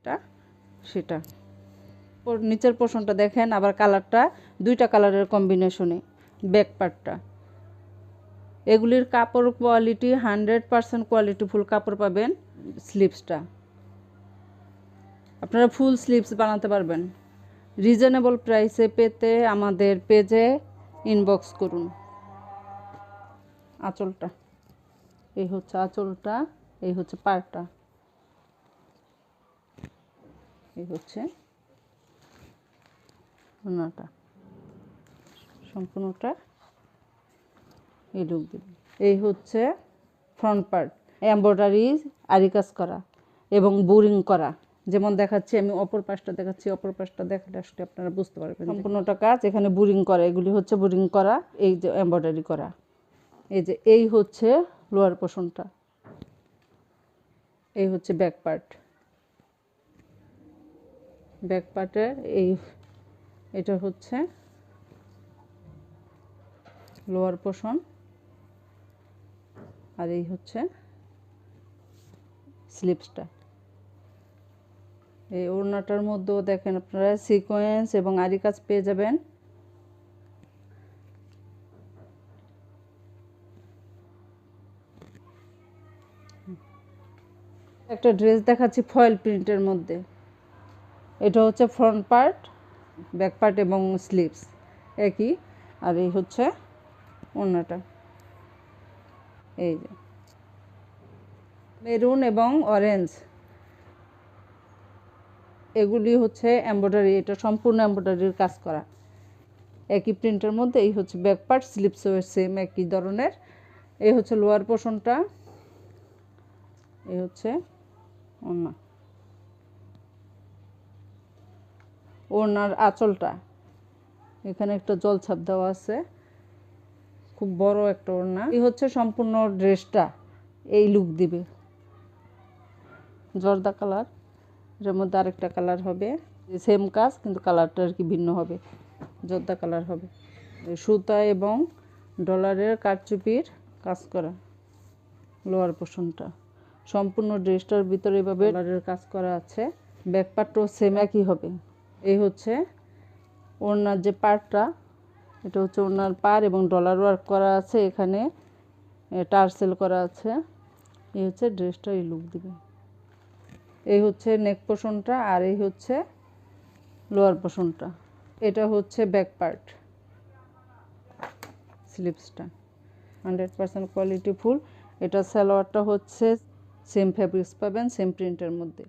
যেটা সেটা। নিচের পোর্শনটা দেখেন আবার কালারটা দুইটা কালারের কম্বিনেশনে, ব্যাক পার্টটা। এগুলির কাপড় কোয়ালিটি 100% কোয়ালিটিফুল কাপড় পাবেন। স্লিভসটা আপনারা ফুল স্লিভস বানাতে পারবেন। রিজনেবল প্রাইসে পেতে আমাদের পেজে ইনবক্স করুন। আঁচলটা, এই হচ্ছে আঁচলটা, এই হচ্ছে পাড়টা, এই হচ্ছে ওড়নাটা, সম্পূর্ণটা এই লুক দেবে। এই হচ্ছে ফ্রন্ট পার্ট, এমব্রয়ডারি আরি কাজ করা এবং বোরিং করা। যেমন দেখাচ্ছি আমি অপর পাশটা দেখাচ্ছি, অপর পাশটা দেখালে আসলে আপনারা বুঝতে পারবেন। সম্পূর্ণটা কাজ এখানে বোরিং করা, এগুলি হচ্ছে বোরিং করা, এই যে এমব্রয়ডারি করা। এই যে এই হচ্ছে লোয়ার পোর্শনটা, এই হচ্ছে ব্যাক পার্ট। ব্যাক পার্টের এটা হচ্ছে লোয়ার পোর্শন, আর এই হচ্ছে স্লিভসটা। এই ওড়নাটার মধ্যেও দেখেন আপনারা সিকোয়েন্স এবং আরি কাজ পেয়ে যাবেন। একটা ড্রেস দেখাচ্ছি ফয়েল প্রিন্টের মধ্যে। এটা হচ্ছে ফ্রন্ট পার্ট, ব্যাক পার্ট এবং স্লিভস একই। আর এই হচ্ছে ওড়নাটা, এই যে মেরুন এবং অরেঞ্জ, এগুলি হচ্ছে এমব্রয়ডারি। এটা সম্পূর্ণ এমব্রয়ডারির কাজ করা, একই প্রিন্টের মধ্যে। এই হচ্ছে ব্যাক পার্ট, স্লিভসও সেম একই ধরনের। এই হচ্ছে লোয়ার পোর্শনটা, এই হচ্ছে ওড়না, ওড়নার আঁচলটা এখানে একটা জলছাপ দেওয়া আছে, খুব বড় একটা ওড়না। এই হচ্ছে সম্পূর্ণ ড্রেসটা এই লুক দিবে। জর্দা কালার, এর মধ্যে আরেকটা কালার হবে, সেম কাজ কিন্তু কালারটা আর কি ভিন্ন হবে, জর্দা কালার হবে। সুতা এবং ডলারের কারচুপির কাজ করা লোয়ার পোর্শনটা। সম্পূর্ণ ড্রেসটার ভিতরে এভাবে ডলারের কাজ করা আছে। ব্যাক পার্টও সেম একই হবে। এই হচ্ছে ওড়নার যে পার্টটা, এটা হচ্ছে ওড়নার পার এবং ডলার ওয়ার্ক করা আছে, এখানে টার্সেল করা আছে। এই হচ্ছে ড্রেসটা এই লুক দিবে। এই হচ্ছে নেক পোর্শনটা, আর এই হচ্ছে লোয়ার পোর্শনটা। এটা হচ্ছে ব্যাক পার্ট, স্লিভসটা 100% কোয়ালিটি ফুল। এটা সালোয়ারটা হচ্ছে সেম ফ্যাব্রিক্স পাবেন, সেম প্রিন্টের মধ্যে।